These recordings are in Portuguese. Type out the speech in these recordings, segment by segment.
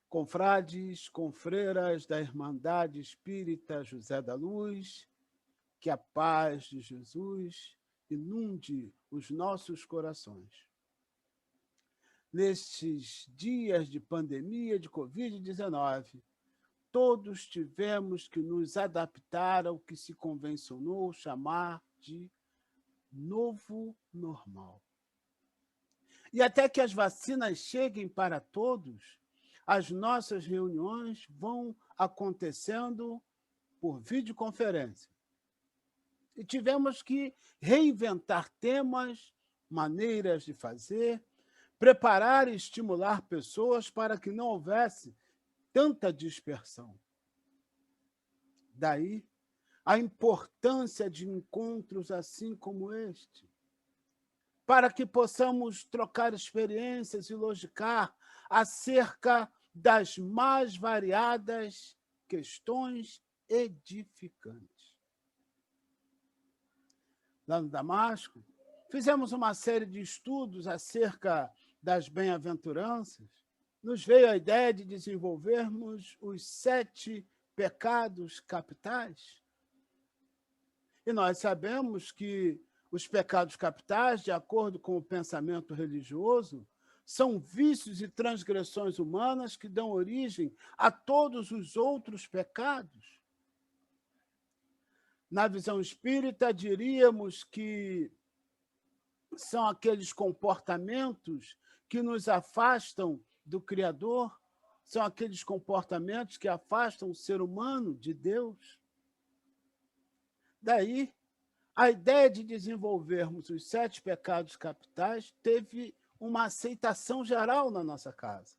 Confrades, confreiras da Irmandade Espírita José da Luz, que a paz de Jesus inunde os nossos corações. Nestes dias de pandemia de Covid-19, todos tivemos que nos adaptar ao que se convencionou chamar de novo normal. E até que as vacinas cheguem para todos, as nossas reuniões vão acontecendo por videoconferência. E tivemos que reinventar temas, maneiras de fazer, preparar e estimular pessoas para que não houvesse tanta dispersão. Daí a importância de encontros assim como este, para que possamos trocar experiências e logicar acerca das mais variadas questões edificantes. Lá no Damasco, fizemos uma série de estudos acerca das bem-aventuranças. Nos veio a ideia de desenvolvermos os 7 pecados capitais. E nós sabemos que os pecados capitais, de acordo com o pensamento religioso, são vícios e transgressões humanas que dão origem a todos os outros pecados. Na visão espírita, diríamos que são aqueles comportamentos que nos afastam do Criador, são aqueles comportamentos que afastam o ser humano de Deus. Daí, a ideia de desenvolvermos os 7 pecados capitais teve uma aceitação geral na nossa casa,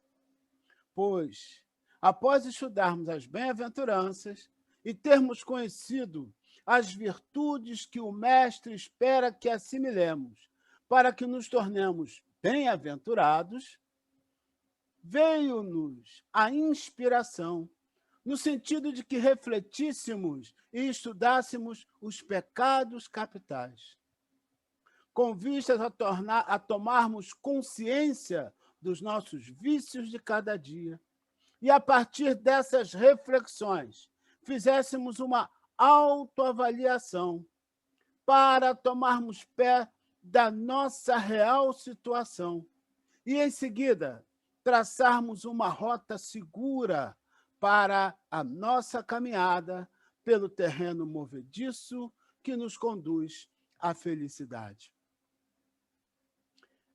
pois, após estudarmos as bem-aventuranças e termos conhecido as virtudes que o Mestre espera que assimilemos para que nos tornemos bem-aventurados, veio-nos a inspiração, no sentido de que refletíssemos e estudássemos os pecados capitais, com vistas a tomarmos consciência dos nossos vícios de cada dia, e, a partir dessas reflexões, fizéssemos uma autoavaliação para tomarmos pé da nossa real situação e, em seguida, traçarmos uma rota segura para a nossa caminhada pelo terreno movediço que nos conduz à felicidade.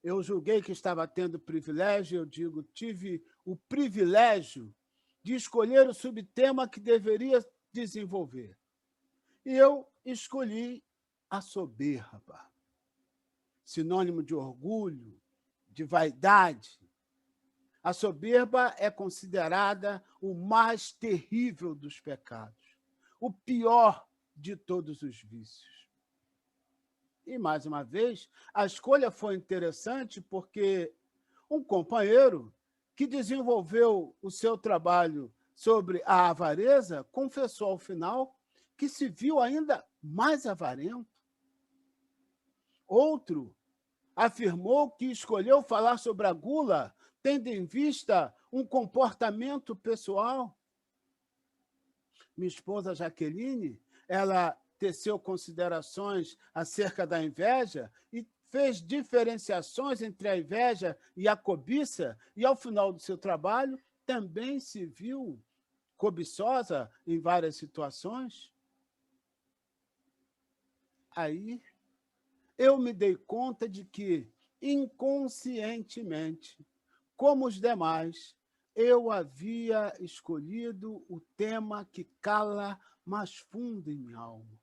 Eu julguei que estava tendo privilégio, eu digo, tive o privilégio de escolher o subtema que deveria desenvolver. E eu escolhi a soberba, sinônimo de orgulho, de vaidade. A soberba é considerada o mais terrível dos pecados, o pior de todos os vícios. E, mais uma vez, a escolha foi interessante porque um companheiro que desenvolveu o seu trabalho sobre a avareza confessou ao final que se viu ainda mais avarento. Outro afirmou que escolheu falar sobre a gula tendo em vista um comportamento pessoal. Minha esposa Jaqueline, ela teceu considerações acerca da inveja e fez diferenciações entre a inveja e a cobiça, e, ao final do seu trabalho, também se viu cobiçosa em várias situações. Aí, eu me dei conta de que, inconscientemente, como os demais, eu havia escolhido o tema que cala mais fundo em minha alma.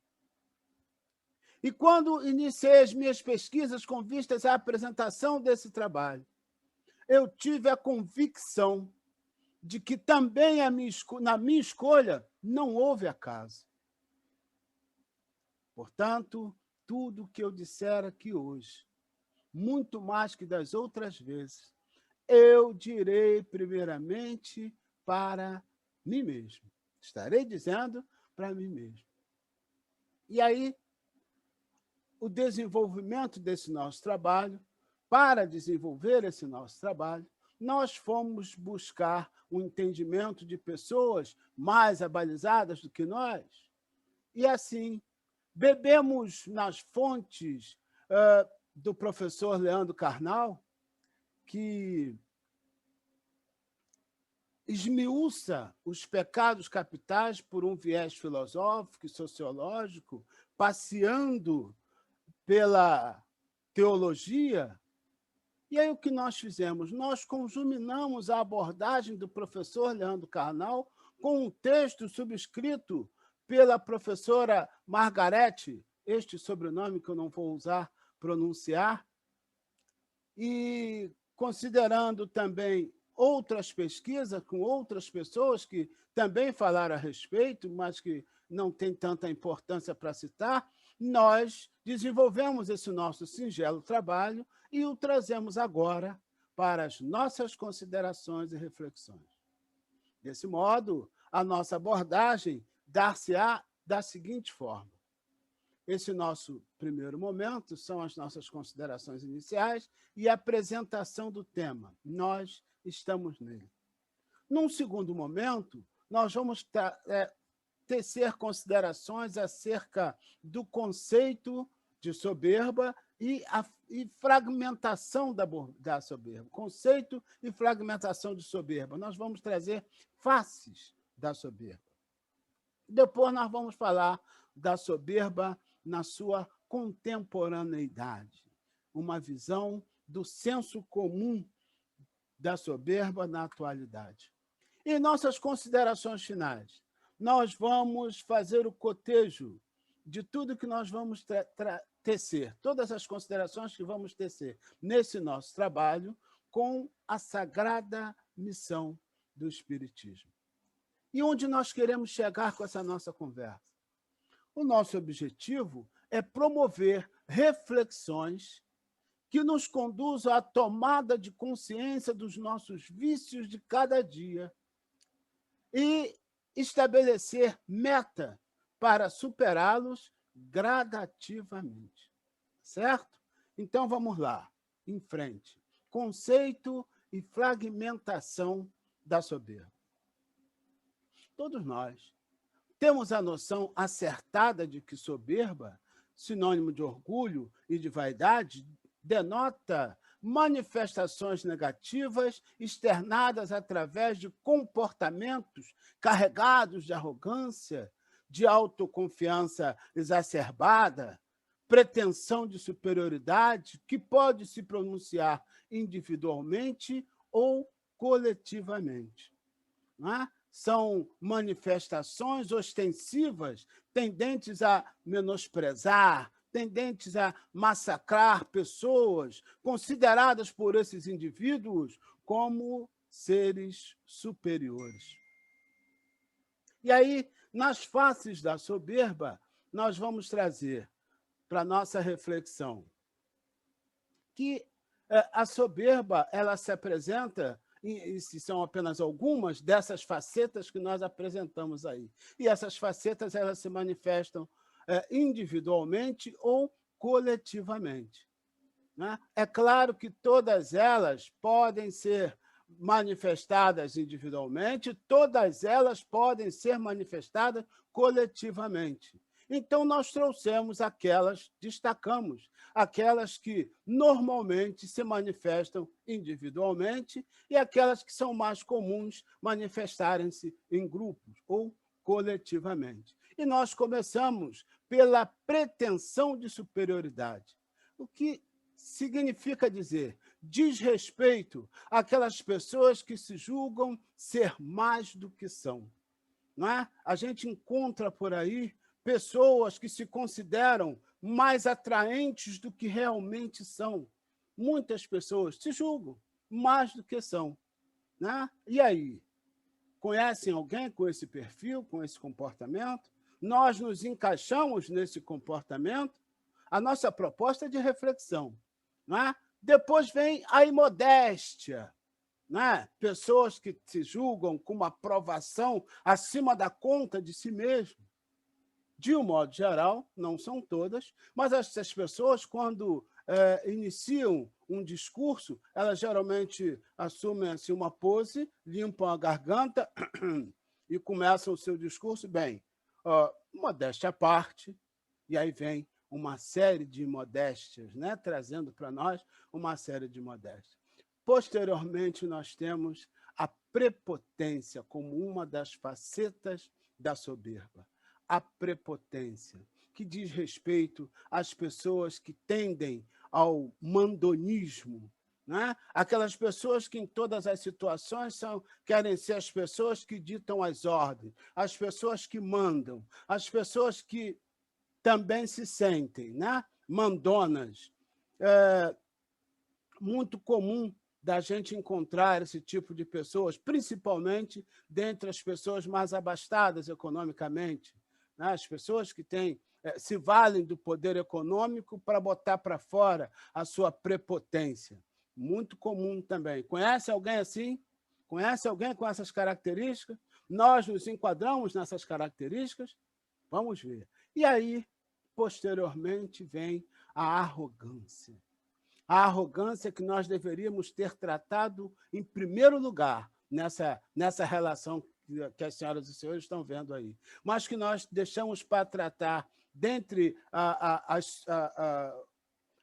E quando iniciei as minhas pesquisas com vistas à apresentação desse trabalho, eu tive a convicção de que também na minha escolha não houve acaso. Portanto, tudo o que eu disser aqui hoje, muito mais que das outras vezes, eu direi primeiramente para mim mesmo. Estarei dizendo para mim mesmo. E aí, o desenvolvimento desse nosso trabalho, para desenvolver esse nosso trabalho, nós fomos buscar o entendimento de pessoas mais abalizadas do que nós, e assim bebemos nas fontes do professor Leandro Carnal, que esmiuça os pecados capitais por um viés filosófico e sociológico, passeando pela teologia. E aí o que nós fizemos? Nós conjuminamos a abordagem do professor Leandro Carnal com um texto subscrito pela professora Margarete, este sobrenome que eu não vou usar pronunciar, e considerando também outras pesquisas com outras pessoas que também falaram a respeito, mas que não tem tanta importância para citar, nós desenvolvemos esse nosso singelo trabalho e o trazemos agora para as nossas considerações e reflexões. Desse modo, a nossa abordagem dar-se-á da seguinte forma. Esse nosso primeiro momento são as nossas considerações iniciais e a apresentação do tema. Nós estamos nele. Num segundo momento, nós vamos tecer considerações acerca do conceito de soberba e fragmentação da soberba. Conceito e fragmentação de soberba. Nós vamos trazer faces da soberba. Depois nós vamos falar da soberba na sua contemporaneidade, uma visão do senso comum da soberba na atualidade. Em nossas considerações finais, nós vamos fazer o cotejo de tudo que nós vamos tecer, todas as considerações que vamos tecer nesse nosso trabalho com a sagrada missão do Espiritismo. E onde nós queremos chegar com essa nossa conversa? O nosso objetivo é promover reflexões que nos conduzam à tomada de consciência dos nossos vícios de cada dia e estabelecer meta para superá-los gradativamente. Certo? Então, vamos lá, em frente. Conceito e fragmentação da soberba. Todos nós temos a noção acertada de que soberba, sinônimo de orgulho e de vaidade, denota manifestações negativas externadas através de comportamentos carregados de arrogância, de autoconfiança exacerbada, pretensão de superioridade, que pode se pronunciar individualmente ou coletivamente. Não é? São manifestações ostensivas tendentes a menosprezar, tendentes a massacrar pessoas consideradas por esses indivíduos como seres superiores. E aí, nas faces da soberba, nós vamos trazer para a nossa reflexão que a soberba ela se apresenta, e são apenas algumas dessas facetas que nós apresentamos aí. E essas facetas elas se manifestam individualmente ou coletivamente. Né? É claro que todas elas podem ser manifestadas individualmente, todas elas podem ser manifestadas coletivamente. Então, nós trouxemos aquelas, destacamos, aquelas que normalmente se manifestam individualmente e aquelas que são mais comuns manifestarem-se em grupos ou coletivamente. E nós começamos pela pretensão de superioridade, o que significa dizer desrespeito àquelas pessoas que se julgam ser mais do que são. Não é? A gente encontra por aí pessoas que se consideram mais atraentes do que realmente são. Muitas pessoas se julgam mais do que são. Né? E aí? Conhecem alguém com esse perfil, com esse comportamento? Nós nos encaixamos nesse comportamento? A nossa proposta é de reflexão. Não é? Depois vem a imodéstia. Né? Pessoas que se julgam com uma aprovação acima da conta de si mesmo. De um modo geral, não são todas, mas essas pessoas, quando iniciam um discurso, elas geralmente assumem assim, uma pose, limpam a garganta e começam o seu discurso. Bem, modéstia à parte, e aí vem uma série de modéstias, né? Trazendo para nós uma série de modéstias. Posteriormente, nós temos a prepotência como uma das facetas da soberba. A prepotência, que diz respeito às pessoas que tendem ao mandonismo, né? Aquelas pessoas que, em todas as situações, querem ser as pessoas que ditam as ordens, as pessoas que mandam, as pessoas que também se sentem, né? Mandonas. É muito comum da gente encontrar esse tipo de pessoas, principalmente dentre as pessoas mais abastadas economicamente, né? As pessoas que se valem do poder econômico para botar para fora a sua prepotência. Muito comum também. Conhece alguém assim? Conhece alguém com essas características? Nós nos enquadramos nessas características? Vamos ver. E aí, posteriormente, vem a arrogância. A arrogância que nós deveríamos ter tratado em primeiro lugar nessa relação que as senhoras e senhores estão vendo aí, mas que nós deixamos para tratar dentre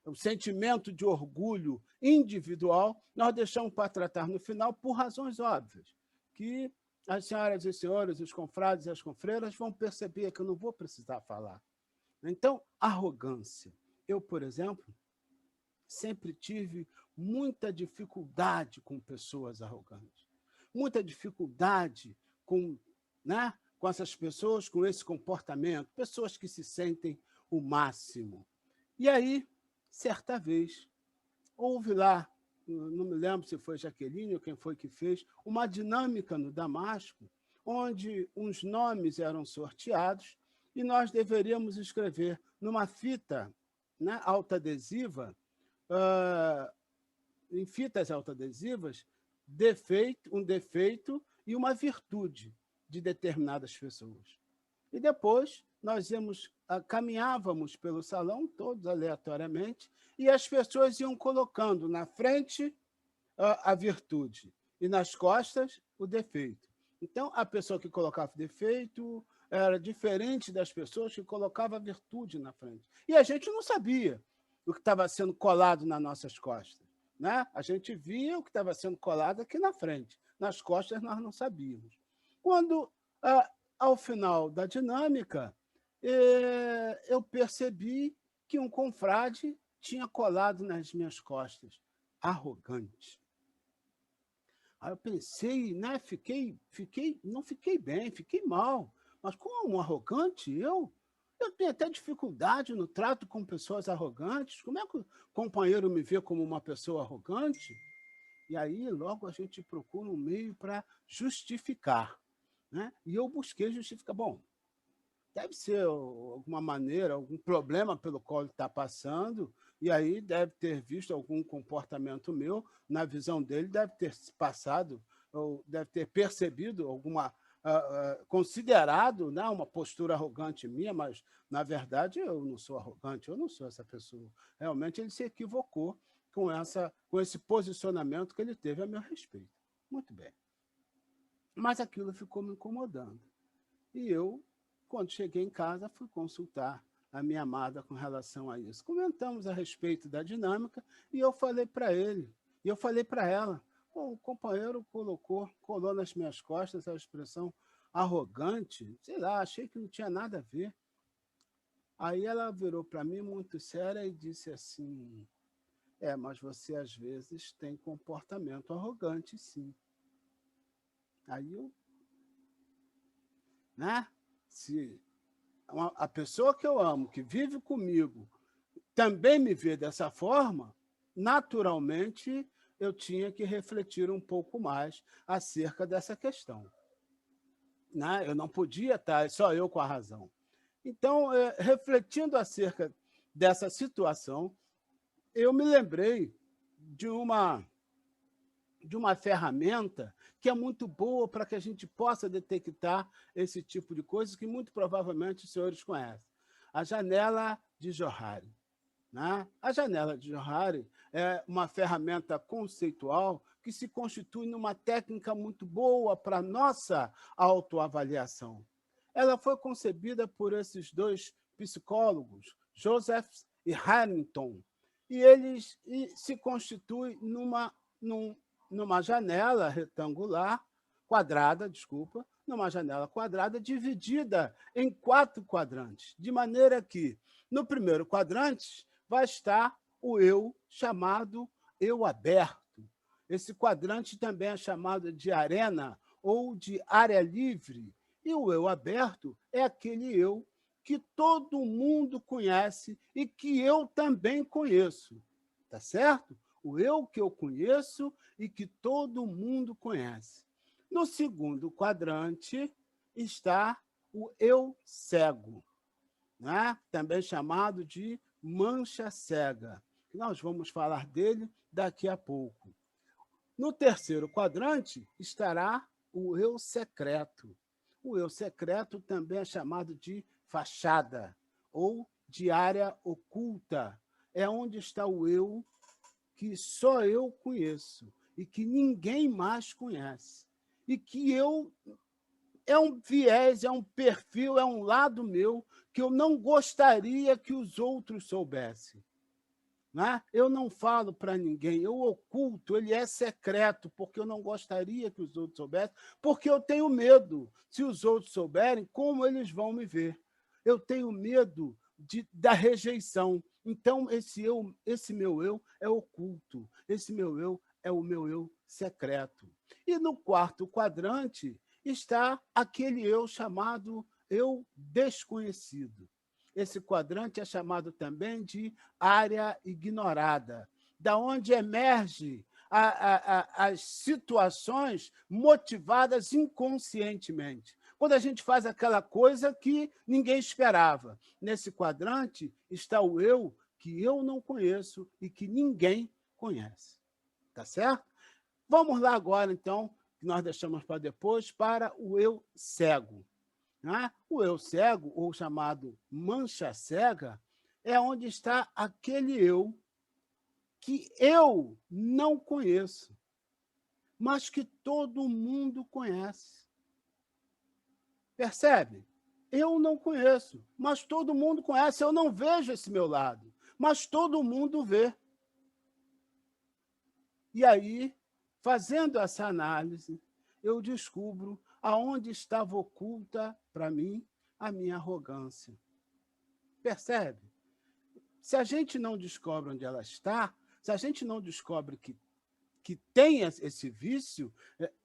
o sentimento de orgulho individual, nós deixamos para tratar no final por razões óbvias, que as senhoras e senhores, os confrades e as confreiras vão perceber que eu não vou precisar falar. Então, arrogância. Eu, por exemplo, sempre tive muita dificuldade com pessoas arrogantes, muita dificuldade com essas pessoas, com esse comportamento, pessoas que se sentem o máximo. E aí, certa vez, houve lá, não me lembro se foi Jaqueline ou quem foi que fez, uma dinâmica no Damasco, onde uns nomes eram sorteados e nós deveríamos escrever numa fita, né, autoadesiva, em fitas autoadesivas, um defeito e uma virtude de determinadas pessoas. E depois nós caminhávamos pelo salão, todos aleatoriamente, e as pessoas iam colocando na frente a virtude e nas costas o defeito. Então, a pessoa que colocava o defeito era diferente das pessoas que colocavam a virtude na frente. E a gente não sabia o que estava sendo colado nas nossas costas, né? A gente via o que estava sendo colado aqui na frente. Nas costas, nós não sabíamos. Quando, ao final da dinâmica, eu percebi que um confrade tinha colado nas minhas costas. Arrogante. Aí eu pensei, né? Não fiquei bem, fiquei mal. Mas como um arrogante, eu tenho até dificuldade no trato com pessoas arrogantes. Como é que o companheiro me vê como uma pessoa arrogante? E aí, logo, a gente procura um meio para justificar, né? E eu busquei justificar. Bom, deve ser alguma maneira, algum problema pelo qual ele está passando, e aí deve ter visto algum comportamento meu, na visão dele deve ter passado, ou deve ter percebido considerado, né, uma postura arrogante minha, mas, na verdade, eu não sou arrogante, eu não sou essa pessoa. Realmente, ele se equivocou com esse posicionamento que ele teve a meu respeito. Muito bem. Mas aquilo ficou me incomodando. E eu, quando cheguei em casa, fui consultar a minha amada com relação a isso. Comentamos a respeito da dinâmica e eu falei para ele, e eu falei para ela, o companheiro colou nas minhas costas a expressão arrogante, sei lá, achei que não tinha nada a ver. Aí ela virou para mim muito séria e disse assim, mas você às vezes tem comportamento arrogante, sim. Aí eu, né? Se a pessoa que eu amo, que vive comigo, também me vê dessa forma, naturalmente eu tinha que refletir um pouco mais acerca dessa questão, né? Eu não podia estar só eu com a razão. Então, refletindo acerca dessa situação, eu me lembrei de uma ferramenta que é muito boa para que a gente possa detectar esse tipo de coisas que muito provavelmente os senhores conhecem. A janela de Johari. né? A janela de Johari é uma ferramenta conceitual que se constitui numa técnica muito boa para a nossa autoavaliação. Ela foi concebida por esses dois psicólogos, Joseph e Harrington, e eles se constituem numa janela retangular, quadrada, desculpa, numa janela quadrada dividida em 4 quadrantes, de maneira que, no primeiro quadrante, vai estar o eu, chamado eu aberto. Esse quadrante também é chamado de arena ou de área livre. E o eu aberto é aquele eu que todo mundo conhece e que eu também conheço. Tá certo? O eu que eu conheço e que todo mundo conhece. No segundo quadrante está o eu cego, né? Também chamado de mancha cega. Nós vamos falar dele daqui a pouco. No terceiro quadrante estará o eu secreto. O eu secreto também é chamado de fachada ou de área oculta. É onde está o eu que só eu conheço e que ninguém mais conhece. E que eu é um viés, é um perfil, é um lado meu que eu não gostaria que os outros soubessem. Né? Eu não falo para ninguém, eu oculto, ele é secreto, porque eu não gostaria que os outros soubessem, porque eu tenho medo. Se os outros souberem, como eles vão me ver? Eu tenho medo da rejeição. Então, esse meu eu é oculto, esse meu eu é o meu eu secreto. E no quarto quadrante está aquele eu chamado eu desconhecido. Esse quadrante é chamado também de área ignorada, da onde emerge as situações motivadas inconscientemente. Quando a gente faz aquela coisa que ninguém esperava. Nesse quadrante está o eu que eu não conheço e que ninguém conhece. Tá certo? Vamos lá agora, então, que nós deixamos para depois, para o eu cego. Né? O eu cego, ou chamado mancha cega, é onde está aquele eu que eu não conheço, mas que todo mundo conhece. Percebe? Eu não conheço, mas todo mundo conhece. Eu não vejo esse meu lado, mas todo mundo vê. E aí, fazendo essa análise, eu descubro aonde estava oculta, para mim, a minha arrogância. Percebe? Se a gente não descobre onde ela está, se a gente não descobre que tem esse vício,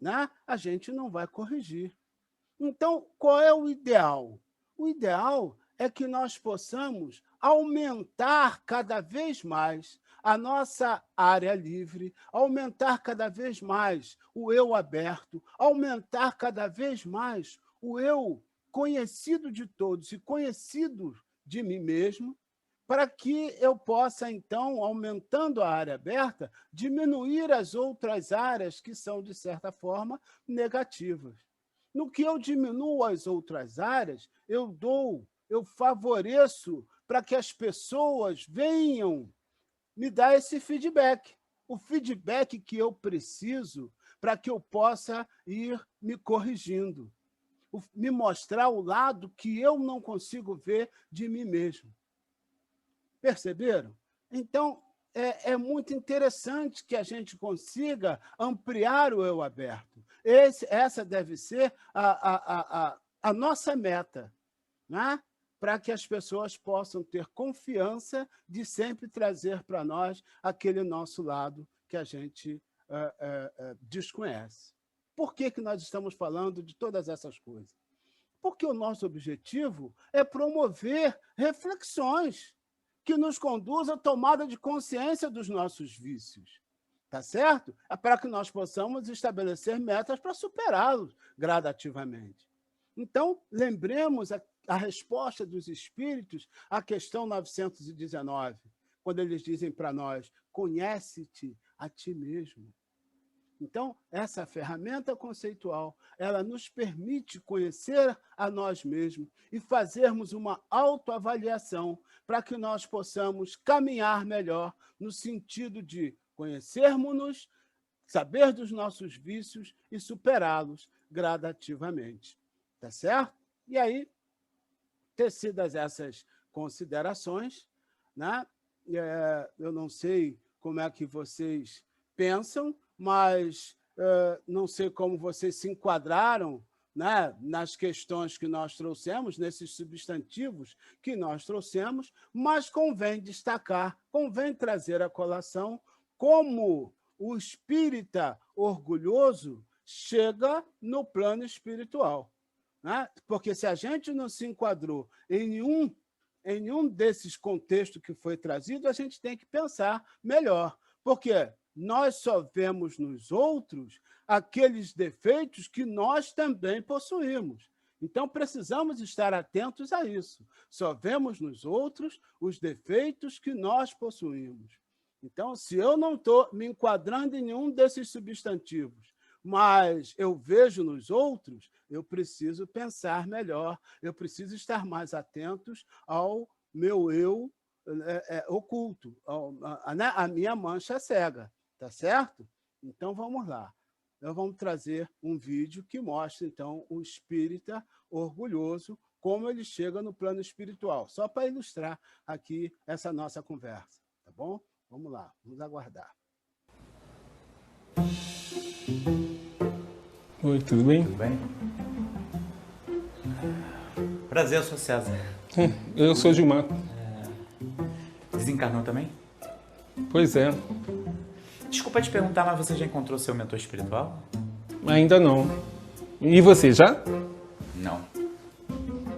né, a gente não vai corrigir. Então, qual é o ideal? O ideal é que nós possamos aumentar cada vez mais a nossa área livre, aumentar cada vez mais o eu aberto, aumentar cada vez mais o eu conhecido de todos e conhecido de mim mesmo, para que eu possa, então, aumentando a área aberta, diminuir as outras áreas que são, de certa forma, negativas. No que eu diminuo as outras áreas, eu favoreço para que as pessoas venham me dar esse feedback. O feedback que eu preciso para que eu possa ir me corrigindo. Me mostrar o lado que eu não consigo ver de mim mesmo. Perceberam? Então, é muito interessante que a gente consiga ampliar o eu aberto. Essa deve ser a nossa meta, né? Para que as pessoas possam ter confiança de sempre trazer para nós aquele nosso lado que a gente desconhece. Por que nós estamos falando de todas essas coisas? Porque o nosso objetivo é promover reflexões que nos conduzam à tomada de consciência dos nossos vícios. Tá certo? É para que nós possamos estabelecer metas para superá-los gradativamente. Então, lembremos a resposta dos espíritos à questão 919, quando eles dizem para nós: conhece-te a ti mesmo. Então, essa ferramenta conceitual, ela nos permite conhecer a nós mesmos e fazermos uma autoavaliação para que nós possamos caminhar melhor no sentido de conhecermos-nos, saber dos nossos vícios e superá-los gradativamente. Tá certo? E aí, tecidas essas considerações, né? Eu não sei como é que vocês pensam, mas não sei como vocês se enquadraram, né, nas questões que nós trouxemos, nesses substantivos que nós trouxemos, mas convém destacar, convém trazer à colação como o espírita orgulhoso chega no plano espiritual. Né? Porque se a gente não se enquadrou em nenhum desses contextos que foi trazido, a gente tem que pensar melhor. Porque nós só vemos nos outros aqueles defeitos que nós também possuímos. Então, precisamos estar atentos a isso. Só vemos nos outros os defeitos que nós possuímos. Então, se eu não estou me enquadrando em nenhum desses substantivos, mas eu vejo nos outros, eu preciso pensar melhor, eu preciso estar mais atentos ao meu eu oculto, a minha mancha cega, tá certo? Então, vamos lá. Nós vamos trazer um vídeo que mostra, então, o espírita orgulhoso, como ele chega no plano espiritual, só para ilustrar aqui essa nossa conversa, tá bom? Vamos lá, vamos aguardar. Oi, tudo bem? Tudo bem? Prazer, eu sou César. Eu sou Gilmar. Desencarnou também? Pois é, Desculpa te perguntar, mas você já encontrou seu mentor espiritual? ainda não. E você, já? Não.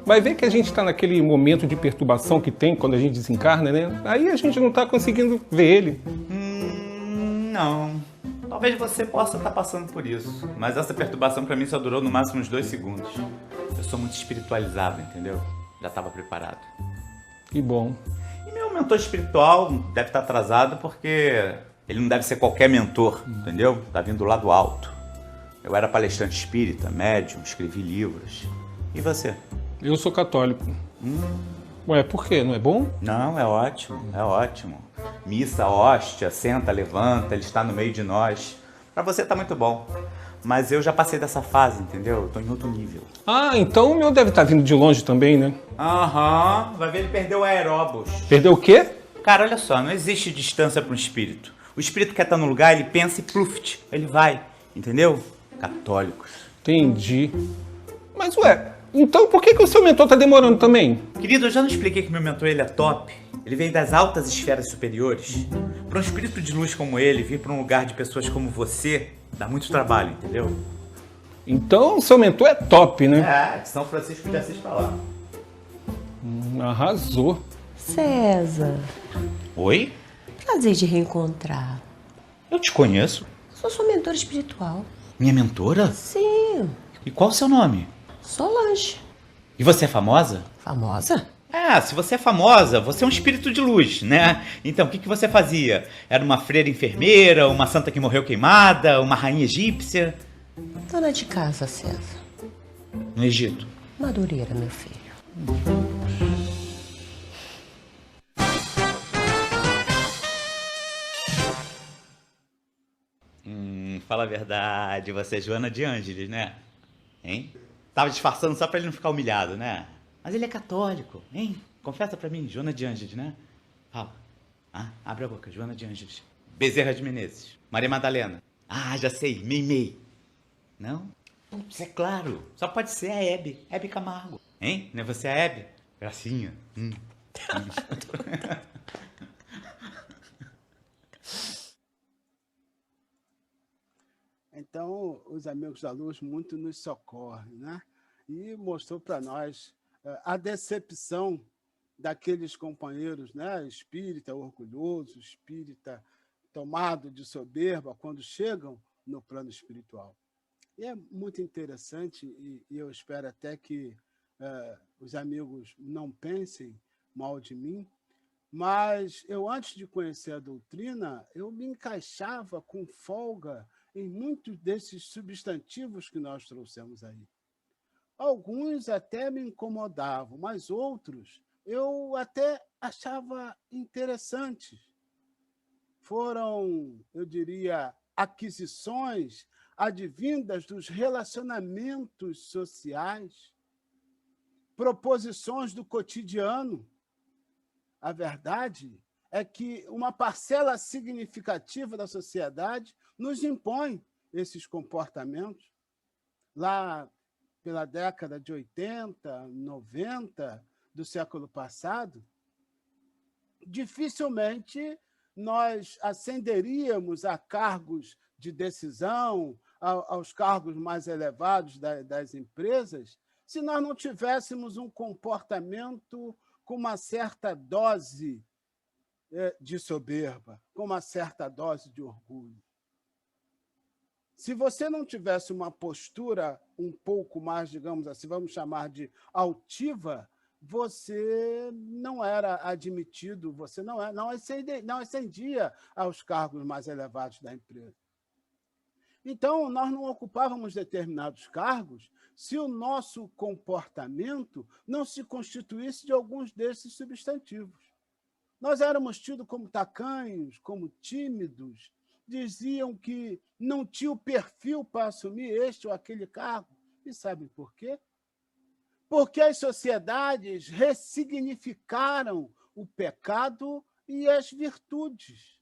Vai ver que a gente está naquele momento de perturbação que tem quando a gente desencarna, né? Aí a gente não está conseguindo ver ele. Não. Talvez você possa estar passando por isso, mas essa perturbação pra mim só durou no máximo uns 2 segundos. Eu sou muito espiritualizado, entendeu? Já estava preparado. Que bom. E meu mentor espiritual deve estar atrasado porque ele não deve ser qualquer mentor, entendeu? Tá vindo lá do alto. Eu era palestrante espírita, médium, escrevi livros. E você? Eu sou católico. Ué, por quê? Não é bom? Não, é ótimo, é ótimo. Missa, hóstia, senta, levanta, ele está no meio de nós. Pra você tá muito bom. Mas eu já passei dessa fase, entendeu? Eu tô em outro nível. Ah, então o meu deve estar vindo de longe também, né? Aham, vai ver, ele perdeu o aeróbus. Perdeu o quê? Cara, olha só, não existe distância para um espírito. O espírito quer estar no lugar, ele pensa e pluft, ele vai, entendeu? Católicos. Entendi. Mas ué, então por que o seu mentor tá demorando também? Querido, eu já não expliquei que meu mentor ele é top? Ele veio das altas esferas superiores. Para um espírito de luz como ele vir para um lugar de pessoas como você, dá muito trabalho, entendeu? Então o seu mentor é top, né? É, São Francisco de Assis pra lá. Arrasou. César, Oi? prazer de reencontrar. Eu te conheço. Sou sua mentora espiritual. Minha mentora? Sim, E qual o seu nome? Solange. E você é famosa? Famosa? Ah, se você é famosa, você é um espírito de luz, né? Então, o que você fazia? Era uma freira enfermeira, uma santa que morreu queimada, uma rainha egípcia? Dona de casa, César. No Egito. Madureira, meu filho. Fala a verdade, você é Joana de Ângeles, né? Hein? Tava disfarçando só pra ele não ficar humilhado, né? Mas ele é católico, hein? Confessa pra mim, Joana de Ângeles, né? Fala. Ah, abre a boca, Joana de Ângeles. Bezerra de Menezes. Maria Madalena. Ah, já sei, Meimei. Não? Putz, é claro. Só pode ser a Hebe. Hebe Camargo. Hein? Não é você a Hebe? Gracinha. Então, os amigos da luz muito nos socorrem, né? E mostrou para nós a decepção daqueles companheiros, né? Espírita orgulhoso, espírita tomado de soberba, quando chegam no plano espiritual. E é muito interessante, e eu espero até que os amigos não pensem mal de mim, mas eu, antes de conhecer a doutrina, eu me encaixava com folga em muitos desses substantivos que nós trouxemos aí. Alguns até me incomodavam, mas outros eu até achava interessantes. Foram, eu diria, aquisições advindas dos relacionamentos sociais, proposições do cotidiano. A verdade é que uma parcela significativa da sociedade nos impõe esses comportamentos. Lá pela década de 80, 90 do século passado, dificilmente nós ascenderíamos a cargos de decisão, aos cargos mais elevados das empresas, se nós não tivéssemos um comportamento com uma certa dose de soberba, com uma certa dose de orgulho. Se você não tivesse uma postura um pouco mais, digamos assim, vamos chamar de altiva, você não era admitido, você não ascendia aos cargos mais elevados da empresa. Então, nós não ocupávamos determinados cargos se o nosso comportamento não se constituísse de alguns desses substantivos. Nós éramos tidos como tacanhos, como tímidos, diziam que não tinha o perfil para assumir este ou aquele cargo. E sabem por quê? Porque as sociedades ressignificaram o pecado e as virtudes.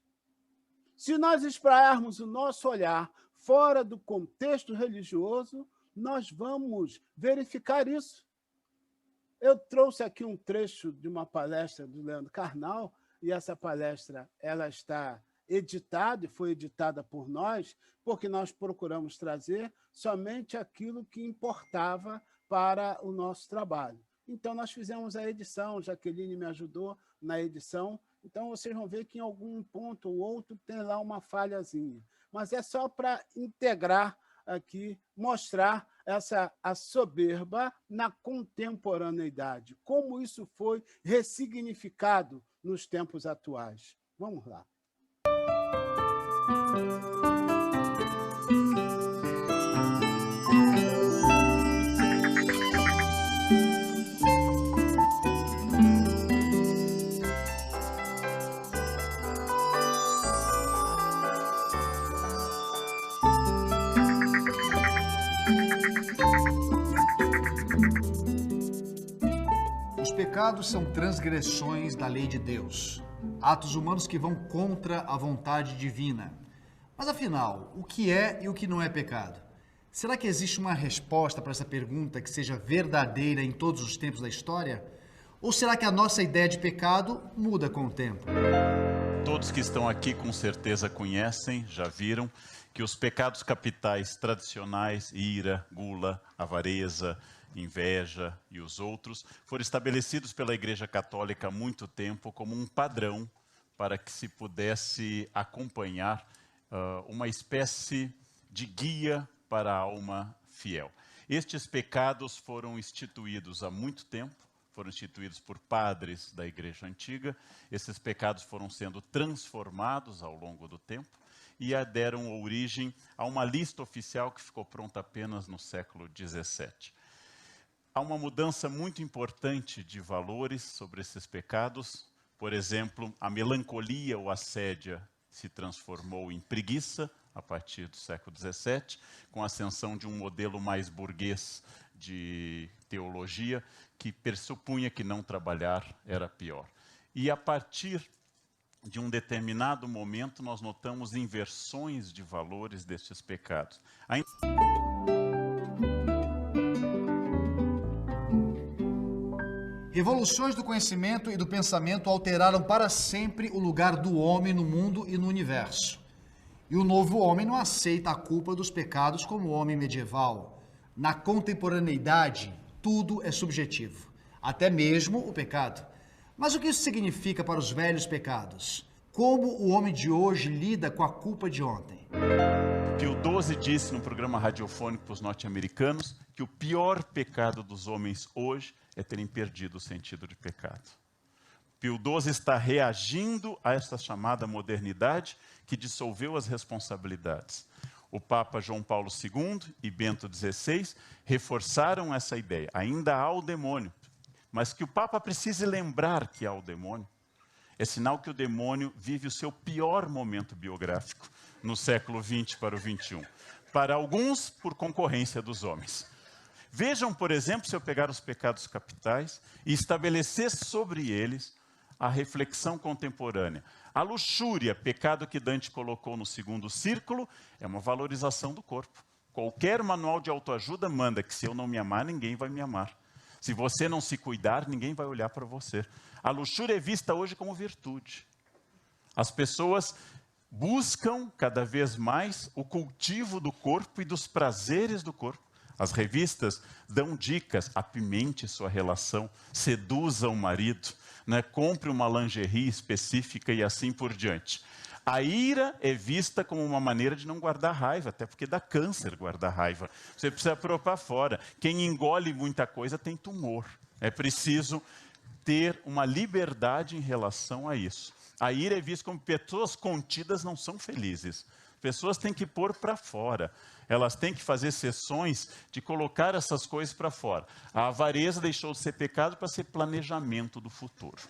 Se nós espraiarmos o nosso olhar fora do contexto religioso, nós vamos verificar isso. Eu trouxe aqui um trecho de uma palestra do Leandro Carnal, e essa palestra ela está editada e foi editada por nós, porque nós procuramos trazer somente aquilo que importava para o nosso trabalho. Então, nós fizemos a edição, Jaqueline me ajudou na edição, então vocês vão ver que em algum ponto ou outro tem lá uma falhazinha. Mas é só para integrar aqui, mostrar a soberba na contemporaneidade, como isso foi ressignificado nos tempos atuais. Vamos lá. Os pecados são transgressões da lei de Deus, atos humanos que vão contra a vontade divina. Mas, afinal, o que é e o que não é pecado? Será que existe uma resposta para essa pergunta que seja verdadeira em todos os tempos da história? Ou será que a nossa ideia de pecado muda com o tempo? Todos que estão aqui com certeza conhecem, já viram, que os pecados capitais tradicionais, ira, gula, avareza, inveja e os outros, foram estabelecidos pela Igreja Católica há muito tempo como um padrão para que se pudesse acompanhar uma espécie de guia para a alma fiel. Estes pecados foram instituídos há muito tempo, foram instituídos por padres da Igreja Antiga. Esses pecados foram sendo transformados ao longo do tempo e deram origem a uma lista oficial que ficou pronta apenas no século XVII. Há uma mudança muito importante de valores sobre esses pecados. Por exemplo, a melancolia ou assédia se transformou em preguiça a partir do século XVII, com a ascensão de um modelo mais burguês de teologia, que pressupunha que não trabalhar era pior. E a partir de um determinado momento, nós notamos inversões de valores destes pecados. Revoluções do conhecimento e do pensamento alteraram para sempre o lugar do homem no mundo e no universo. E o novo homem não aceita a culpa dos pecados como o homem medieval. Na contemporaneidade, tudo é subjetivo, até mesmo o pecado. Mas o que isso significa para os velhos pecados? Como o homem de hoje lida com a culpa de ontem? Pio XII disse no programa radiofônico para os norte-americanos que o pior pecado dos homens hoje é terem perdido o sentido de pecado. Pio XII está reagindo a essa chamada modernidade que dissolveu as responsabilidades. O Papa João Paulo II e Bento XVI reforçaram essa ideia. Ainda há o demônio, mas que o Papa precise lembrar que há o demônio é sinal que o demônio vive o seu pior momento biográfico no século XX para o XXI. Para alguns, por concorrência dos homens. Vejam, por exemplo, se eu pegar os pecados capitais e estabelecer sobre eles a reflexão contemporânea. A luxúria, pecado que Dante colocou no segundo círculo, é uma valorização do corpo. Qualquer manual de autoajuda manda que se eu não me amar, ninguém vai me amar. Se você não se cuidar, ninguém vai olhar para você. A luxúria é vista hoje como virtude. As pessoas buscam cada vez mais o cultivo do corpo e dos prazeres do corpo. As revistas dão dicas, apimente sua relação, seduza o marido, né? Compre uma lingerie específica e assim por diante. A ira é vista como uma maneira de não guardar raiva, até porque dá câncer guardar raiva. Você precisa pôr para fora. Quem engole muita coisa tem tumor. É preciso ter uma liberdade em relação a isso. A ira é vista como pessoas contidas não são felizes. Pessoas têm que pôr para fora. Elas têm que fazer sessões de colocar essas coisas para fora. A avareza deixou de ser pecado para ser planejamento do futuro.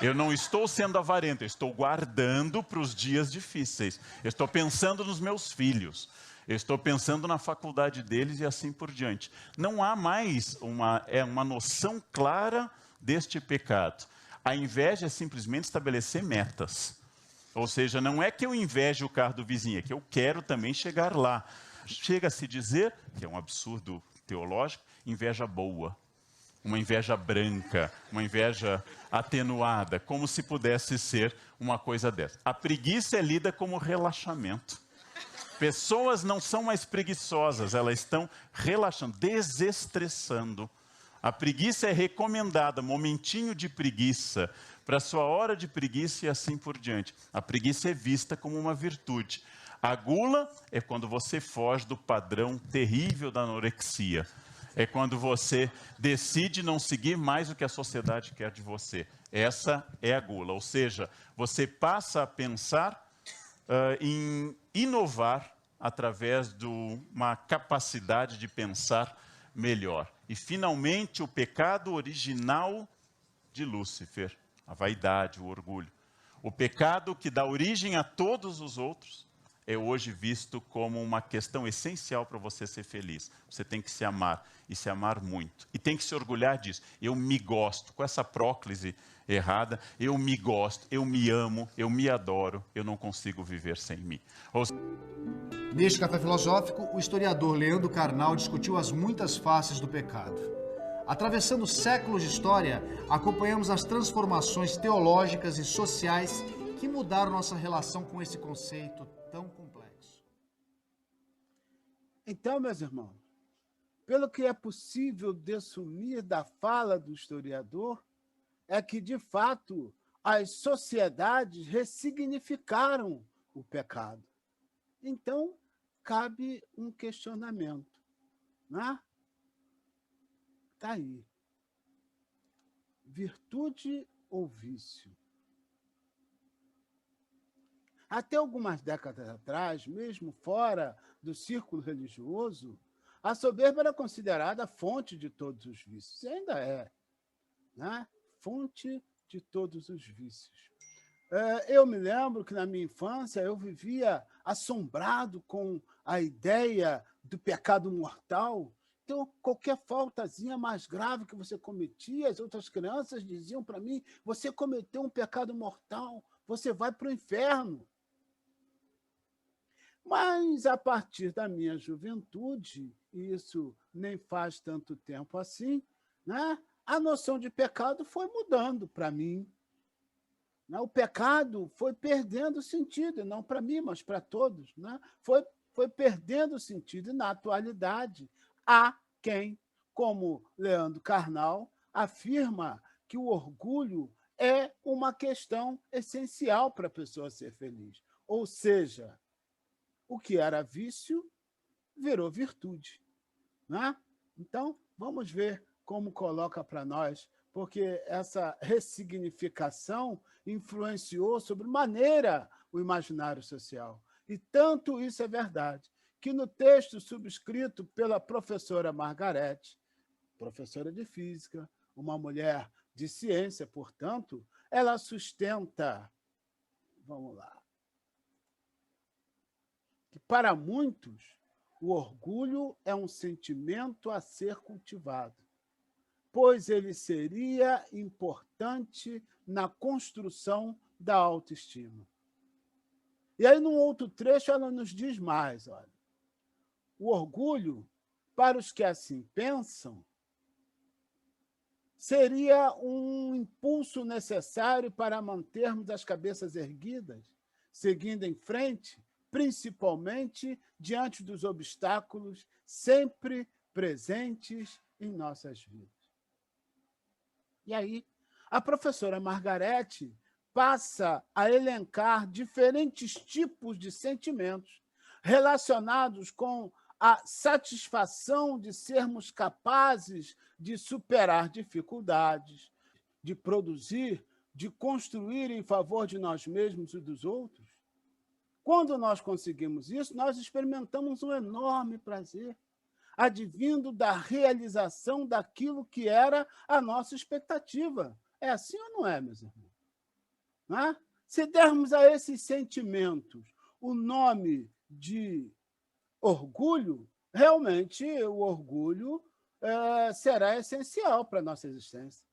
Eu não estou sendo avarento, eu estou guardando para os dias difíceis. Eu estou pensando nos meus filhos. Eu estou pensando na faculdade deles e assim por diante. Não há mais uma noção clara deste pecado. A inveja é simplesmente estabelecer metas. Ou seja, não é que eu inveje o carro do vizinho, é que eu quero também chegar lá. Chega a se dizer, que é um absurdo teológico, inveja boa. Uma inveja branca, uma inveja atenuada, como se pudesse ser uma coisa dessa. A preguiça é lida como relaxamento. Pessoas não são mais preguiçosas, elas estão relaxando, desestressando. A preguiça é recomendada, momentinho de preguiça, para a sua hora de preguiça e assim por diante. A preguiça é vista como uma virtude. A gula é quando você foge do padrão terrível da anorexia. É quando você decide não seguir mais o que a sociedade quer de você. Essa é a gula, ou seja, você passa a pensar em inovar através de uma capacidade de pensar melhor. E, finalmente, o pecado original de Lúcifer, a vaidade, o orgulho. O pecado que dá origem a todos os outros é hoje visto como uma questão essencial para você ser feliz. Você tem que se amar, e se amar muito. E tem que se orgulhar disso. Eu me gosto, com essa próclise errada, eu me gosto, eu me amo, eu me adoro, eu não consigo viver sem mim. Neste Café Filosófico, o historiador Leandro Carnal discutiu as muitas faces do pecado. Atravessando séculos de história, acompanhamos as transformações teológicas e sociais que mudaram nossa relação com esse conceito tão complexo. Então, meus irmãos, pelo que é possível desumir da fala do historiador, é que, de fato, as sociedades ressignificaram o pecado. Então, cabe um questionamento, né? Está aí. Virtude ou vício? Até algumas décadas atrás, mesmo fora do círculo religioso, a soberba era considerada a fonte de todos os vícios. E ainda é, né? Fonte de todos os vícios. Eu me lembro que, na minha infância, eu vivia assombrado com a ideia do pecado mortal. Então, qualquer faltazinha mais grave que você cometia, as outras crianças diziam para mim, você cometeu um pecado mortal, você vai para o inferno. Mas, a partir da minha juventude, e isso nem faz tanto tempo assim, né, a noção de pecado foi mudando para mim. O pecado foi perdendo sentido, não para mim, mas para todos. Né? Foi perdendo sentido. E, na atualidade, há quem, como Leandro Carnal, afirma que o orgulho é uma questão essencial para a pessoa ser feliz. Ou seja, o que era vício virou virtude. Né? Então, vamos ver como coloca para nós, porque essa ressignificação influenciou sobremaneira o imaginário social. E tanto isso é verdade, que no texto subscrito pela professora Margarete, professora de física, uma mulher de ciência, portanto, ela sustenta, vamos lá, que para muitos o orgulho é um sentimento a ser cultivado, pois ele seria importante na construção da autoestima. E aí, num outro trecho, ela nos diz mais, olha, o orgulho, para os que assim pensam, seria um impulso necessário para mantermos as cabeças erguidas, seguindo em frente, principalmente diante dos obstáculos sempre presentes em nossas vidas. E aí, a professora Margarete passa a elencar diferentes tipos de sentimentos relacionados com a satisfação de sermos capazes de superar dificuldades, de produzir, de construir em favor de nós mesmos e dos outros. Quando nós conseguimos isso, nós experimentamos um enorme prazer, advindo da realização daquilo que era a nossa expectativa. É assim ou não é, meus irmãos? Não é? Se dermos a esses sentimentos o nome de orgulho, realmente o orgulho será essencial para a nossa existência.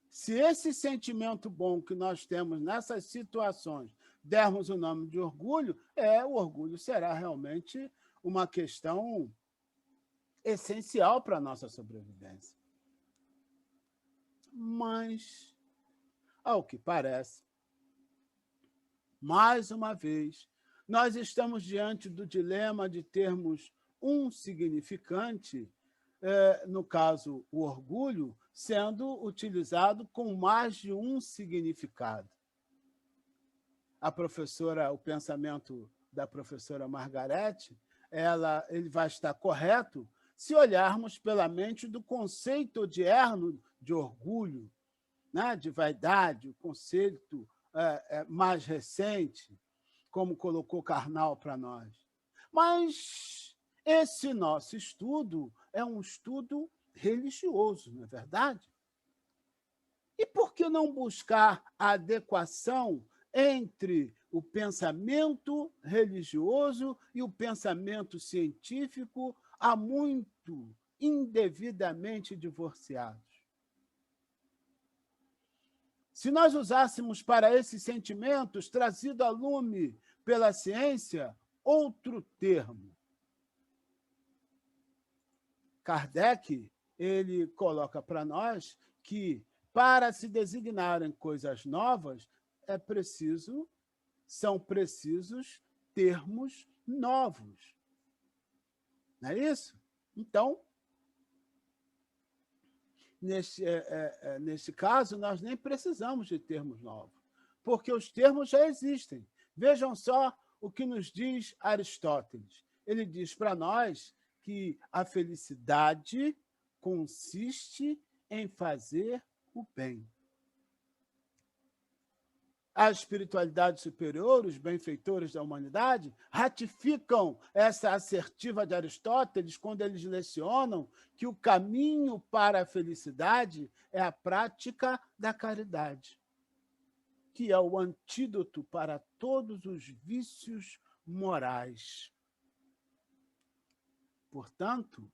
Se esse sentimento bom que nós temos nessas situações dermos o nome de orgulho, o orgulho será realmente uma questão essencial para a nossa sobrevivência. Mas, ao que parece, mais uma vez, nós estamos diante do dilema de termos um significante, no caso, o orgulho, sendo utilizado com mais de um significado. O pensamento da professora Margarete, ele vai estar correto se olharmos pela mente do conceito odierno de orgulho, né, de vaidade, o conceito mais recente, como colocou Karnal para nós. Mas esse nosso estudo é um estudo religioso, não é verdade? E por que não buscar a adequação entre o pensamento religioso e o pensamento científico, há muito indevidamente divorciados? Se nós usássemos para esses sentimentos, trazido a lume pela ciência, outro termo, Kardec ele coloca para nós que, para se designarem coisas novas, são precisos termos novos. Não é isso? Então, nesse caso, nós nem precisamos de termos novos, porque os termos já existem. Vejam só o que nos diz Aristóteles. Ele diz para nós que a felicidade consiste em fazer o bem. A espiritualidade superior, os benfeitores da humanidade, ratificam essa assertiva de Aristóteles quando eles lecionam que o caminho para a felicidade é a prática da caridade, que é o antídoto para todos os vícios morais. Portanto,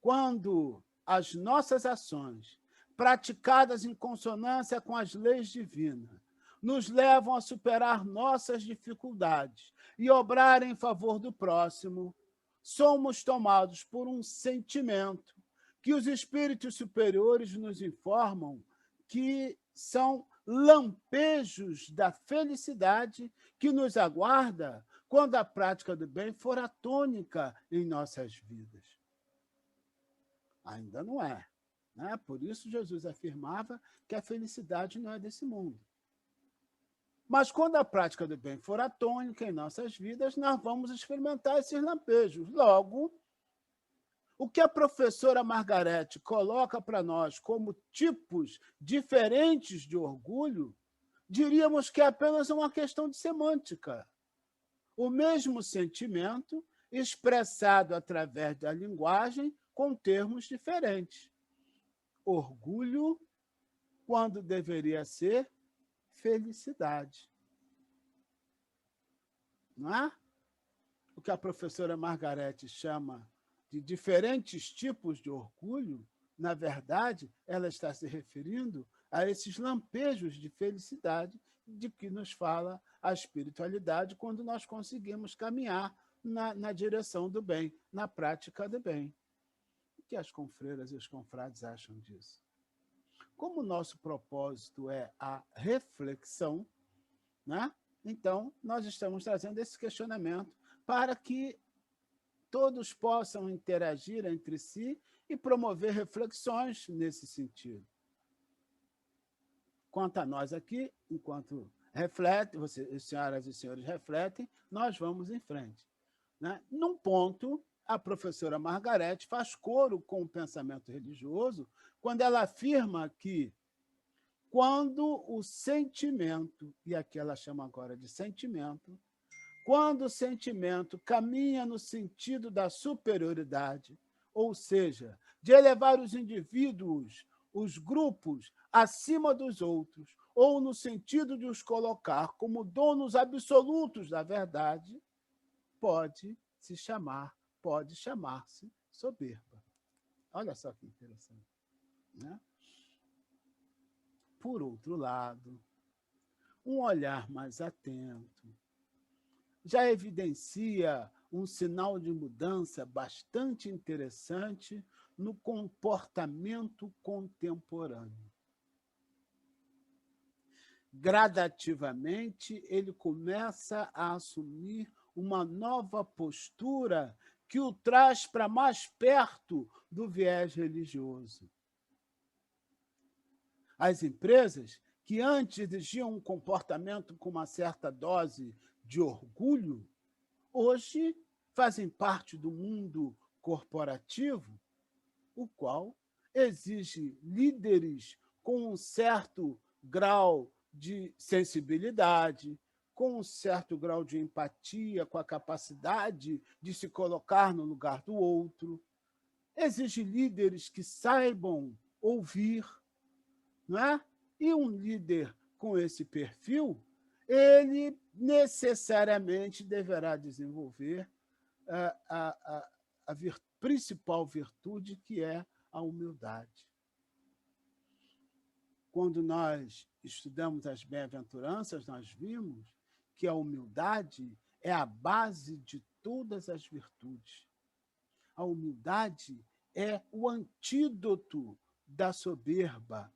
quando as nossas ações, praticadas em consonância com as leis divinas, nos levam a superar nossas dificuldades e obrar em favor do próximo, somos tomados por um sentimento que os espíritos superiores nos informam que são lampejos da felicidade que nos aguarda quando a prática do bem for a tônica em nossas vidas. Ainda não é, né? Por isso Jesus afirmava que a felicidade não é desse mundo. Mas quando a prática do bem for a tônica em nossas vidas, nós vamos experimentar esses lampejos. Logo, o que a professora Margarete coloca para nós como tipos diferentes de orgulho, diríamos que é apenas uma questão de semântica. O mesmo sentimento expressado através da linguagem com termos diferentes. Orgulho, quando deveria ser felicidade. Não é? O que a professora Margarete chama de diferentes tipos de orgulho, na verdade, ela está se referindo a esses lampejos de felicidade de que nos fala a espiritualidade quando nós conseguimos caminhar na direção do bem, na prática do bem. O que as confreiras e os confrades acham disso? Como o nosso propósito é a reflexão, né? Então, nós estamos trazendo esse questionamento para que todos possam interagir entre si e promover reflexões nesse sentido. Quanto a nós aqui, enquanto refletem, vocês, senhoras e senhores refletem, nós vamos em frente. Né? Num ponto, a professora Margarete faz coro com o pensamento religioso quando ela afirma que quando o sentimento, e aqui ela chama agora de sentimento, quando o sentimento caminha no sentido da superioridade, ou seja, de elevar os indivíduos, os grupos, acima dos outros, ou no sentido de os colocar como donos absolutos da verdade, pode chamar-se soberba. Olha só que interessante. Né? Por outro lado, um olhar mais atento já evidencia um sinal de mudança bastante interessante no comportamento contemporâneo. Gradativamente, ele começa a assumir uma nova postura que o traz para mais perto do viés religioso. As empresas, que antes exigiam um comportamento com uma certa dose de orgulho, hoje fazem parte do mundo corporativo, o qual exige líderes com um certo grau de sensibilidade, com um certo grau de empatia, com a capacidade de se colocar no lugar do outro. Exige líderes que saibam ouvir, não é? E um líder com esse perfil, ele necessariamente deverá desenvolver a principal virtude, que é a humildade. Quando nós estudamos as bem-aventuranças, nós vimos que a humildade é a base de todas as virtudes. A humildade é o antídoto da soberba.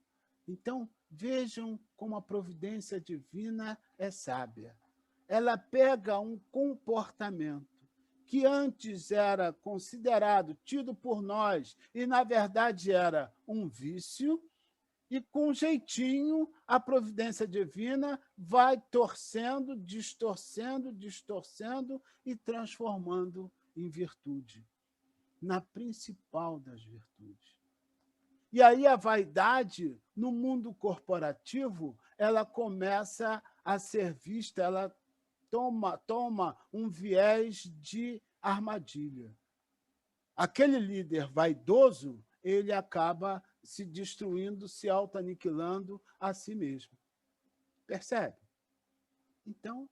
Então, vejam como a providência divina é sábia. Ela pega um comportamento que antes era considerado, tido por nós, e, na verdade, era um vício, e, com jeitinho, a providência divina vai torcendo, distorcendo e transformando em virtude, na principal das virtudes. E aí a vaidade, no mundo corporativo, ela começa a ser vista, ela toma um viés de armadilha. Aquele líder vaidoso, ele acaba se destruindo, se auto-aniquilando a si mesmo. Percebe? Então,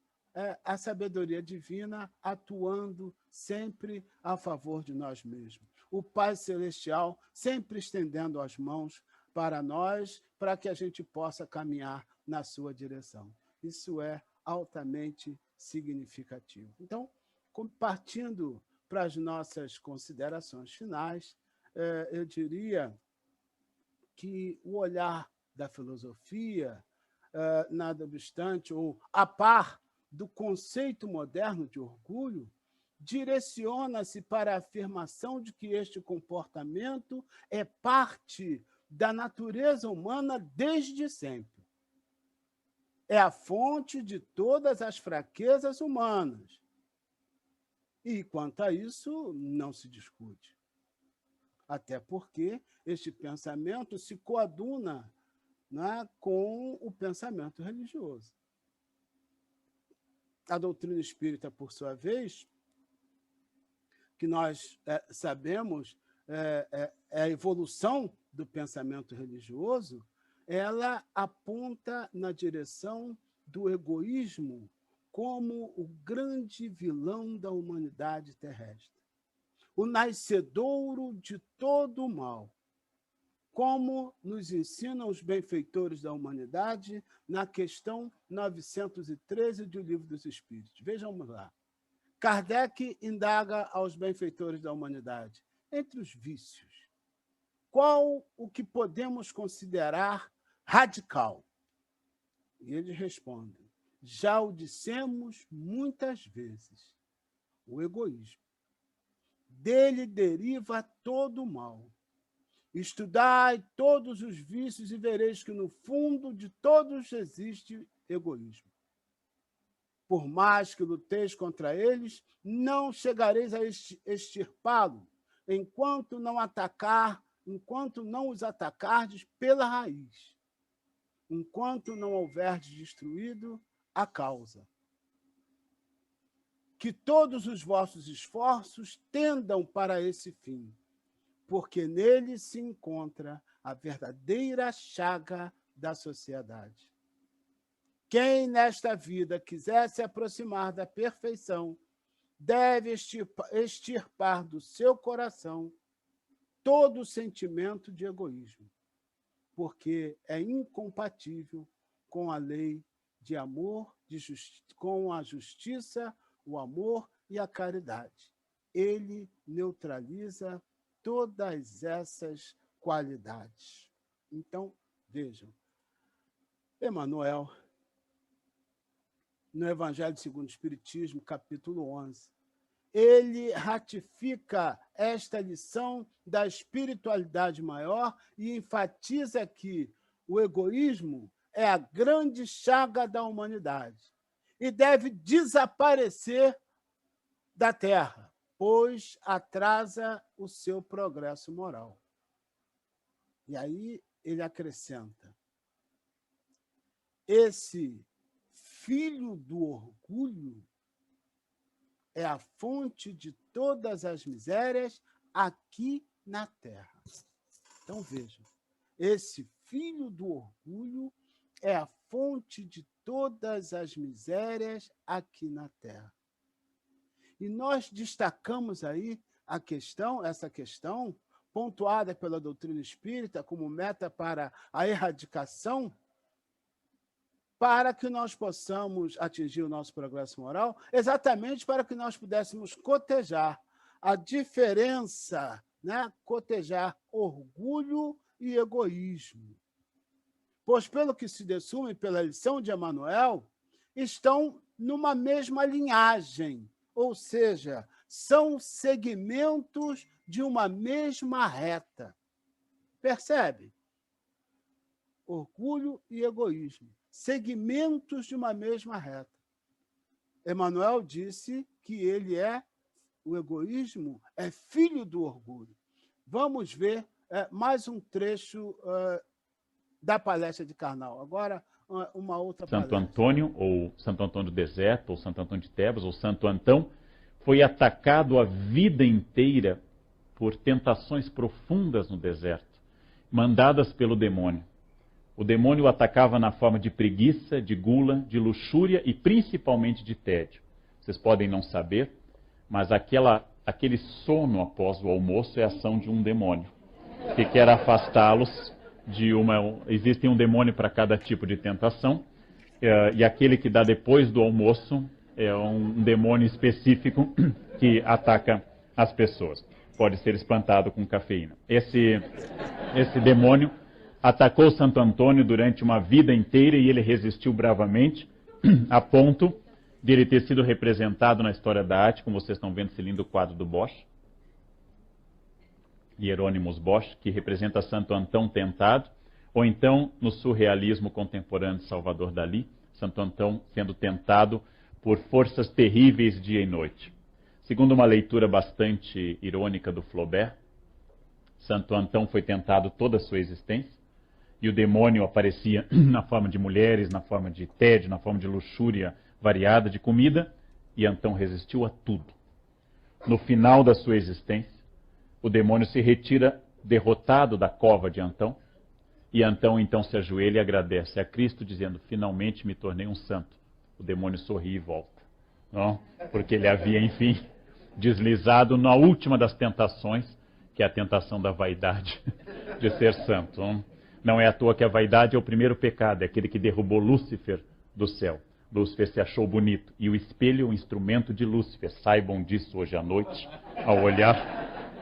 a sabedoria divina atuando sempre a favor de nós mesmos. O Pai Celestial sempre estendendo as mãos para nós, para que a gente possa caminhar na sua direção. Isso é altamente significativo. Então, partindo para as nossas considerações finais, eu diria que o olhar da filosofia, nada obstante, ou a par do conceito moderno de orgulho, direciona-se para a afirmação de que este comportamento é parte da natureza humana desde sempre. É a fonte de todas as fraquezas humanas. E, quanto a isso, não se discute. Até porque este pensamento se coaduna, né, com o pensamento religioso. A doutrina espírita, por sua vez, que nós sabemos é a evolução do pensamento religioso, ela aponta na direção do egoísmo como o grande vilão da humanidade terrestre, o nascedouro de todo o mal, como nos ensinam os benfeitores da humanidade na questão 913 do Livro dos Espíritos. Vejamos lá. Kardec indaga aos benfeitores da humanidade, entre os vícios, qual o que podemos considerar radical? E eles respondem, já o dissemos muitas vezes, o egoísmo. Dele deriva todo o mal. Estudai todos os vícios e vereis que no fundo de todos existe egoísmo. Por mais que luteis contra eles, não chegareis a extirpá-lo, enquanto não os atacardes pela raiz, enquanto não houverdes destruído a causa. Que todos os vossos esforços tendam para esse fim, porque nele se encontra a verdadeira chaga da sociedade. Quem nesta vida quiser se aproximar da perfeição, deve extirpar do seu coração todo o sentimento de egoísmo, porque é incompatível com a lei de amor, com a justiça, o amor e a caridade. Ele neutraliza todas essas qualidades. Então, vejam, Emmanuel, no Evangelho segundo o Espiritismo, capítulo 11, ele ratifica esta lição da espiritualidade maior e enfatiza que o egoísmo é a grande chaga da humanidade e deve desaparecer da Terra, pois atrasa o seu progresso moral. E aí ele acrescenta, esse filho do orgulho é a fonte de todas as misérias aqui na Terra. Então, vejam, esse filho do orgulho é a fonte de todas as misérias aqui na Terra. E nós destacamos aí essa questão, pontuada pela doutrina espírita como meta para a erradicação, para que nós possamos atingir o nosso progresso moral, exatamente para que nós pudéssemos cotejar a diferença, né? Cotejar orgulho e egoísmo. Pois, pelo que se dessume pela lição de Emmanuel, estão numa mesma linhagem, ou seja, são segmentos de uma mesma reta. Percebe? Orgulho e egoísmo. Segmentos de uma mesma reta. Emmanuel disse que o egoísmo é filho do orgulho. Vamos ver mais um trecho da palestra de Karnal. Agora, uma outra Santo palestra. Antônio, ou Santo Antônio do Deserto, ou Santo Antônio de Tebas, ou Santo Antão, foi atacado a vida inteira por tentações profundas no deserto, mandadas pelo demônio. O demônio o atacava na forma de preguiça, de gula, de luxúria e principalmente de tédio. Vocês podem não saber, mas aquele sono após o almoço é a ação de um demônio, que quer afastá-los de uma... Existe um demônio para cada tipo de tentação, e aquele que dá depois do almoço é um demônio específico que ataca as pessoas. Pode ser espantado com cafeína. Esse demônio atacou Santo Antônio durante uma vida inteira e ele resistiu bravamente, a ponto de ele ter sido representado na história da arte, como vocês estão vendo esse lindo quadro do Bosch, Hieronymus Bosch, que representa Santo Antão tentado, ou então no surrealismo contemporâneo de Salvador Dalí, Santo Antão sendo tentado por forças terríveis dia e noite. Segundo uma leitura bastante irônica do Flaubert, Santo Antão foi tentado toda a sua existência, e o demônio aparecia na forma de mulheres, na forma de tédio, na forma de luxúria variada de comida, e Antão resistiu a tudo. no final da sua existência, o demônio se retira derrotado da cova de Antão, e Antão então se ajoelha e agradece a Cristo, dizendo: finalmente me tornei um santo. O demônio sorri e volta, não? Porque ele havia, enfim, deslizado na última das tentações, que é a tentação da vaidade de ser santo. Não é à toa que a vaidade é o primeiro pecado, é aquele que derrubou Lúcifer do céu. Lúcifer se achou bonito, e o espelho é um instrumento de Lúcifer. Saibam disso hoje à noite, ao olhar.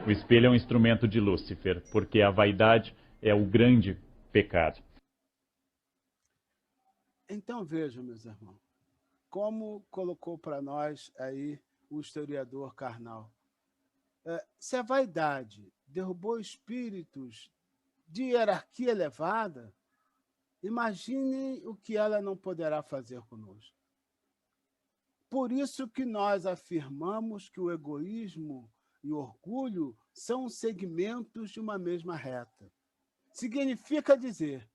O espelho é um instrumento de Lúcifer, porque a vaidade é o grande pecado. Então vejam, meus irmãos, como colocou para nós aí o historiador Karnal. Se a vaidade derrubou espíritos de hierarquia elevada, imagine o que ela não poderá fazer conosco. Por isso que nós afirmamos que o egoísmo e o orgulho são segmentos de uma mesma reta. Significa dizer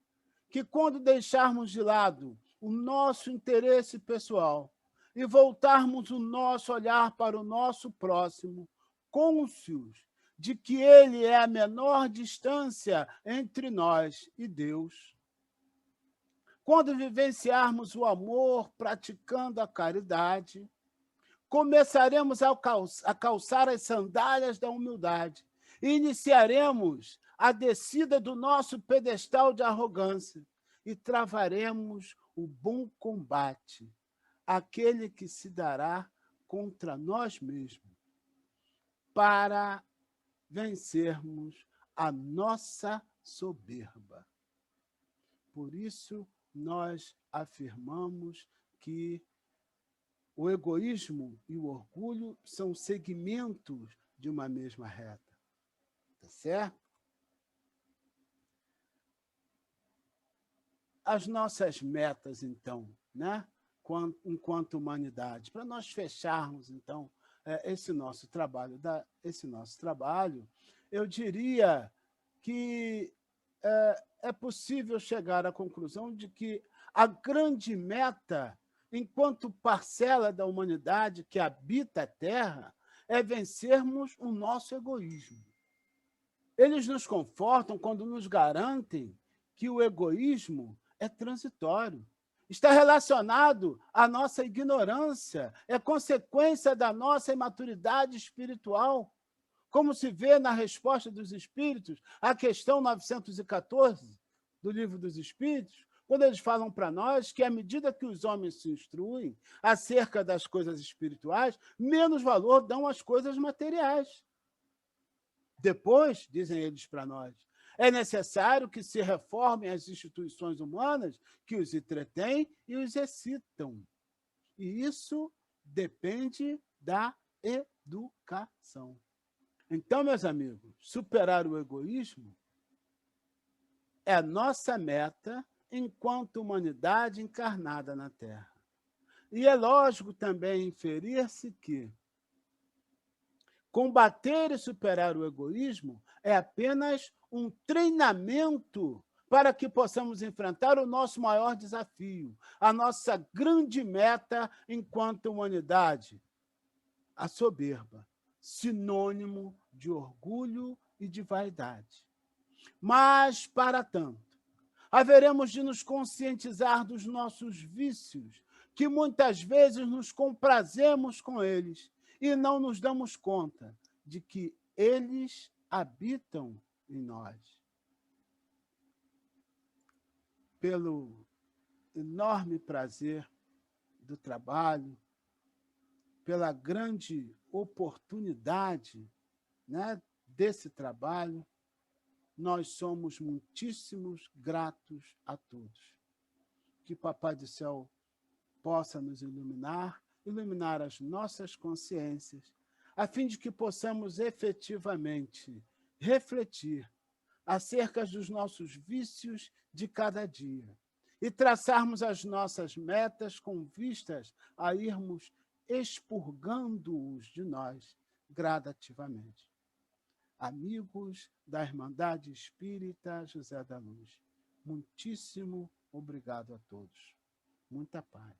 que quando deixarmos de lado o nosso interesse pessoal e voltarmos o nosso olhar para o nosso próximo, cônscios de que ele é a menor distância entre nós e Deus, quando vivenciarmos o amor praticando a caridade, começaremos a calçar as sandálias da humildade e iniciaremos a descida do nosso pedestal de arrogância e travaremos o bom combate, aquele que se dará contra nós mesmos, para vencermos a nossa soberba. Por isso, nós afirmamos que o egoísmo e o orgulho são segmentos de uma mesma reta. Tá certo? As nossas metas, então, né? Enquanto humanidade, para nós fecharmos, então, esse nosso trabalho, eu diria que é possível chegar à conclusão de que a grande meta, enquanto parcela da humanidade que habita a Terra, é vencermos o nosso egoísmo. Eles nos confortam quando nos garantem que o egoísmo é transitório, está relacionado à nossa ignorância, é consequência da nossa imaturidade espiritual, como se vê na resposta dos Espíritos à questão 914 do Livro dos Espíritos, quando eles falam para nós que, à medida que os homens se instruem acerca das coisas espirituais, menos valor dão às coisas materiais. Depois, dizem eles para nós, é necessário que se reformem as instituições humanas que os entretêm e os excitam. E isso depende da educação. Então, meus amigos, superar o egoísmo é a nossa meta enquanto humanidade encarnada na Terra. E é lógico também inferir-se que combater e superar o egoísmo é apenas um treinamento para que possamos enfrentar o nosso maior desafio, a nossa grande meta enquanto humanidade, a soberba, sinônimo de orgulho e de vaidade. Mas, para tanto, haveremos de nos conscientizar dos nossos vícios, que muitas vezes nos comprazemos com eles e não nos damos conta de que eles habitam em nós. Pelo enorme prazer do trabalho, pela grande oportunidade, né, desse trabalho, nós somos muitíssimos gratos a todos. Que Papai do Céu possa nos iluminar as nossas consciências, a fim de que possamos efetivamente refletir acerca dos nossos vícios de cada dia e traçarmos as nossas metas com vistas a irmos expurgando-os de nós gradativamente. Amigos da Irmandade Espírita José da Luz, muitíssimo obrigado a todos. Muita paz.